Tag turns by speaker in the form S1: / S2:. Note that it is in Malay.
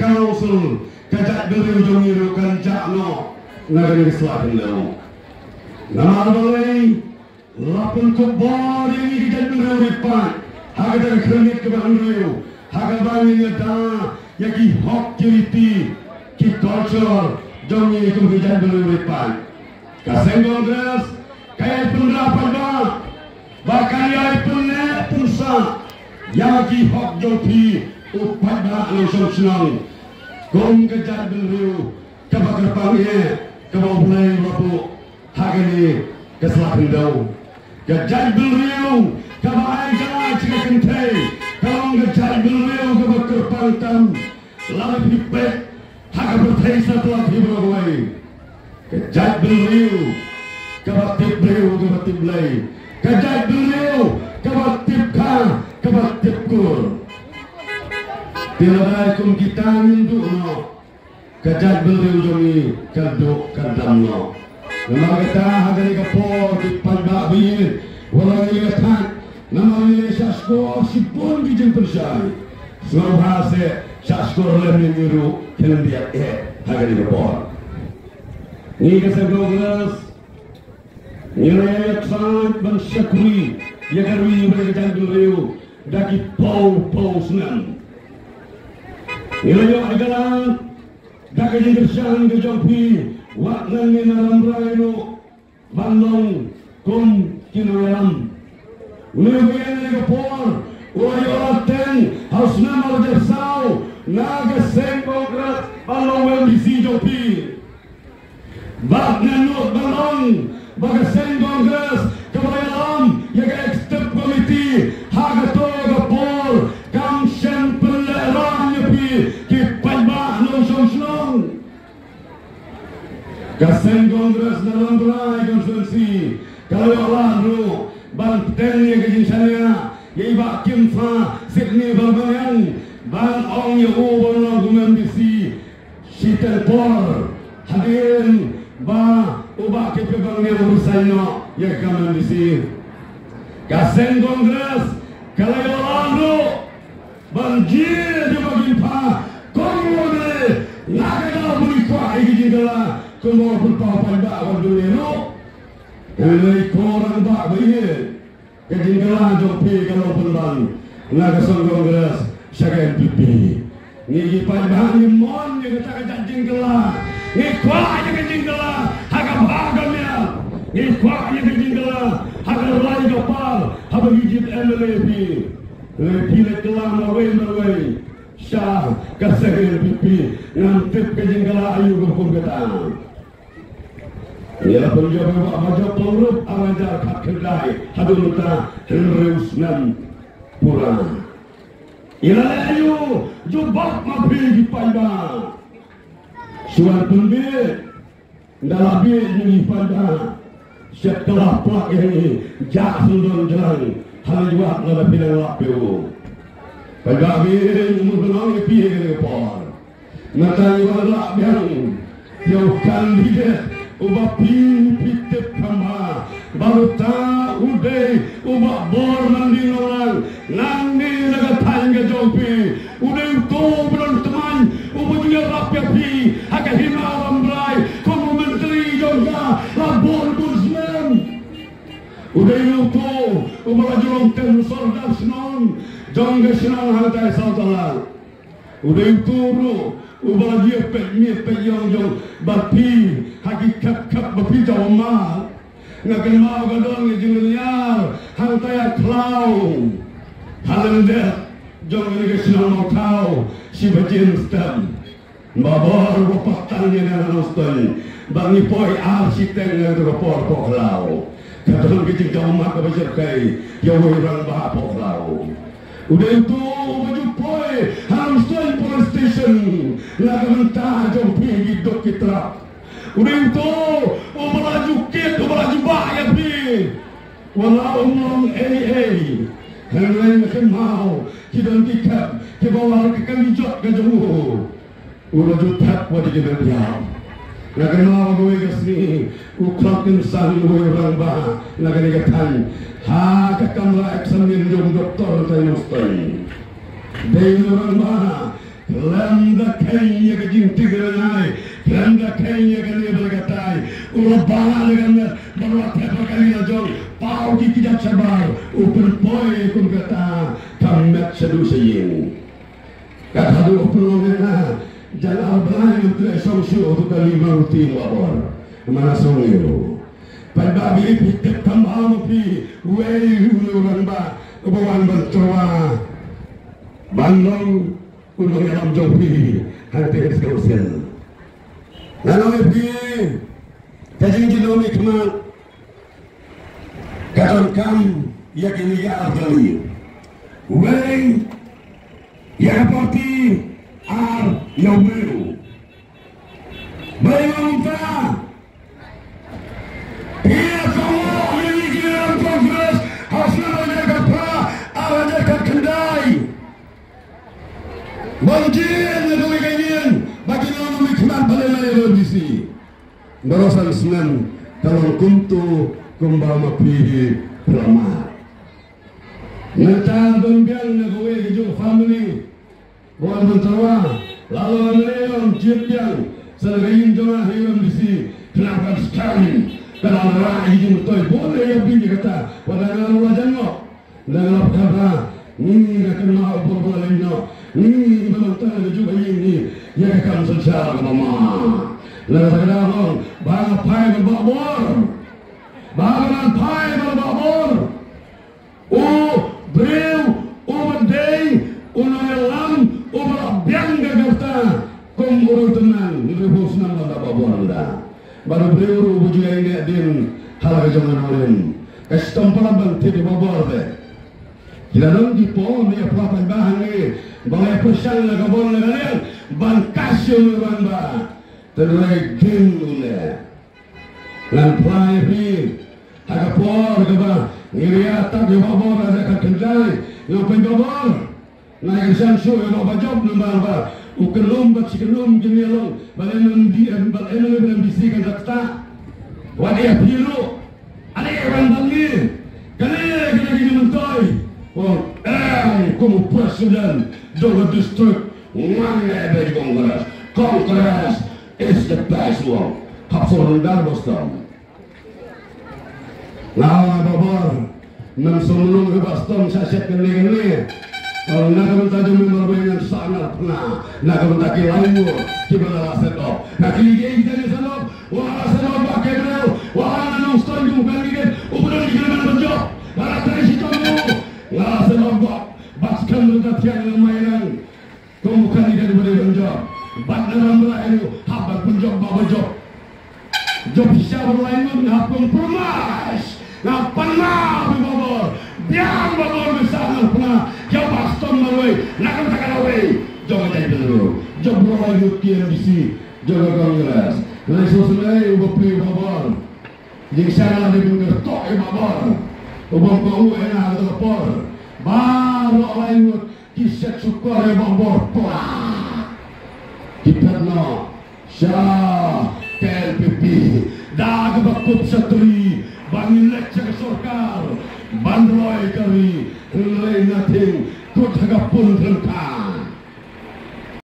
S1: Council kajak beliau jongiru kancak no nagari Selatan no. Nama balai lapun kubor yang kajak beliau ripat hagadan kermit kebahan beliau hagabannya dah yaki hok kiriti ki culture jongi itu kajak beliau ripat. Kaseng Kongres kaya pendapat bahkan ya punya punsa yaki hok joki upat ba langsung senang kong kejat beliau kebakar panggil kebau mulai bapu hagani keselatan dau kejat beliau kebahan jalan cika kentai kong kejat beliau kebakar pangtam lalu dipet haga bertai setelah hiburawai kejat beliau kebatip beliau kebatip belai kejat beliau kebatip kah kebatip kur tiada kum kita mindu no kejat beliau jomi kaduk kadam no nama kita hadari kapor di panda bin walau lihat nama ini sasko sipun bijeng persai suruh hase sasko lem miru kelen dia hadari kapor ni kasih Kongres nilai sangat bersyukuri ya karwi berkejat beliau daki pau senang nilai adalah daki jengersan ke jompi waknan ni naram raino bandong kum kinalam nilai ke por uayoraten harus nama jersau naga seng Kongres bandong WMDC jompi baknan not bandong baga seng Kongres kebayalam yaga ekstep komiti haga toga por kamshen peleran nyepi kipai bah nong kaseng Kongres dalam berai konstitusi kalau Allah ru banten ya kejinsanya ya iba kimfa Sydney Balbayan ban ong ya ubon gumen bisi sitel por hadirin ba ubah kepebangnya urusan no ya kaman bisi kaseng Kongres kalau orang ru banjir di bagian pa kongone naga buli kwa igijingala kumor pulpapan ba wandulero elai korang ba bayi kejingala jopi kalau penbang naga song Kongres syaga MPP ngigi pan ni mon ni kata jingala ni kwa ni jingala haga bagamnya ni kwa ni jingala haga lai gopal haga hijib MLP le kelam marwai syah kasih MPP ngantip kejingala ayu gopul kata ialah penjaga wajah pengurup arajar kat kedai hadun ta Reus nan pura ialah ayu jubak mapi di panda suan pembit dalam bit di panda setelah plak ini jak sundun jalan hal juak dalam bilang lapiu pada bit mengenang piye ke por nanti wala yang jauhkan dia ubah pitip kama baru ta udah ubah bor mandi orang nanti naga tanya jompi udah itu belum teman ubah juga rapi api agak himaram berai kamu menteri juga labor busman udah itu ubah jurong ten soldat senang jongga senang hantai saudara udah itu ubah dia pek yang bapi hakikat kap bapi jawama ngakan mau gadong jengeliar hantai klau halende jong ini kesenang mau kau si bajin stem babor bapak tanya dengan nostoi bangi poi arsitek dengan rapor poklau kadang kecik jawama ke bajar kai yang orang bah poklau udah itu baju poi hamstoi police station laga mentah jom pergi dok kita udah itu melaju kit melaju bahaya pi walau ngomong Henry mau kita tiket kita bawa ke kanjut ke jauh udah jutak pada kita diam nak kenal gue ke sini ukrakin sang gue orang bah nak katan ha kekamla eksamin jom doktor tay nostoi day orang bah landa kaya ke jinti geranai, landa kaya ke ni berkatai, ulah bala dengan bawa tepa kali najong, pau di kijak sabar, upun poi kun kata kamet sedu seyin. Kata dulu pelongena, jalan belai untuk esok syuh untuk kelima rutin wabor, mana songiru. Pada bili pikir tambah mapi, wei uluran ba, kebawan bercoba, bandung. Untuk dalam jauhi hati sekalian. Lalu pergi, kajing jinomi keman, katon kam yakin ya kali. Wei, ya parti ar yaumeu. Baik kita, ia kamu ini dalam kongres hasil menjaga pra, menjaga kendai. Banjir negeri kajian bagi orang mikmat pada lain bisi. Berosan semen kalau kuntu kumbama pihi lama. Nanti dombiang negeri keju family buat mencawa lalu leon jipiang selain jomah hilang bisi kenapa sekali kalau orang hijau toy boleh ya bini kata pada orang wajan no dalam kata ini akan mau berbuat no. Ini menonton juga ini ya kan secara mama. Lalu sekarang bang pai berbabor, bang pai berbabor. Oh breu, oh berdei, oh naelam, oh berbiang Jakarta. Kumurut tenan, rebus nama berbabor anda. Baru breu bujuk ini din hal kejangan orang. Kestempelan banti berbabor deh. Kita dong di pohon dia pelapan bahan ni. Bangai pesan lah kabon lah kalian, bang kasih bang bah, terlebih geng le, lampai pi, agak por kaba, iriat tak di bawah ada kendai, yang penjobor, naik sansu yang bawa job nombor bah, ukelum bat si kelum jenis long, balen belum bisikan dakta, wadah biru, ada yang bangi, kalian kena gini mentoy. Oh, como president of the district, one level Congress. Congress is the best one. Kapsul Darboston. Nah, babor, mensulung ke Boston saya siap kali. Kalau nak minta jumlah berbanyak sangat pernah, nak minta kilayu, kita dah setop. Nak kiri kita ni setop, wah setop pakai bro, wah nak stone juga kali, udah dikirim berjob, barat dari situ. Lah senobok baskan berkatian lumayan kamu kali dari berjob bat dalam lain habat berjob bawa job job siapa lain nak kompromis nak pernah berbobor biang bobor besar pernah jauh baston malway nak katakan away job jadi dulu job bawa yukian bisi job kongres lain sesuai ubah pilih bobor jika saya ada dengar tok bobor ubah kau enak atau por baru orang itu kisah syukur yang bobor kita no syah KLPP dah kebakut satri bangin leceh sorkar bandroi kari lain nothing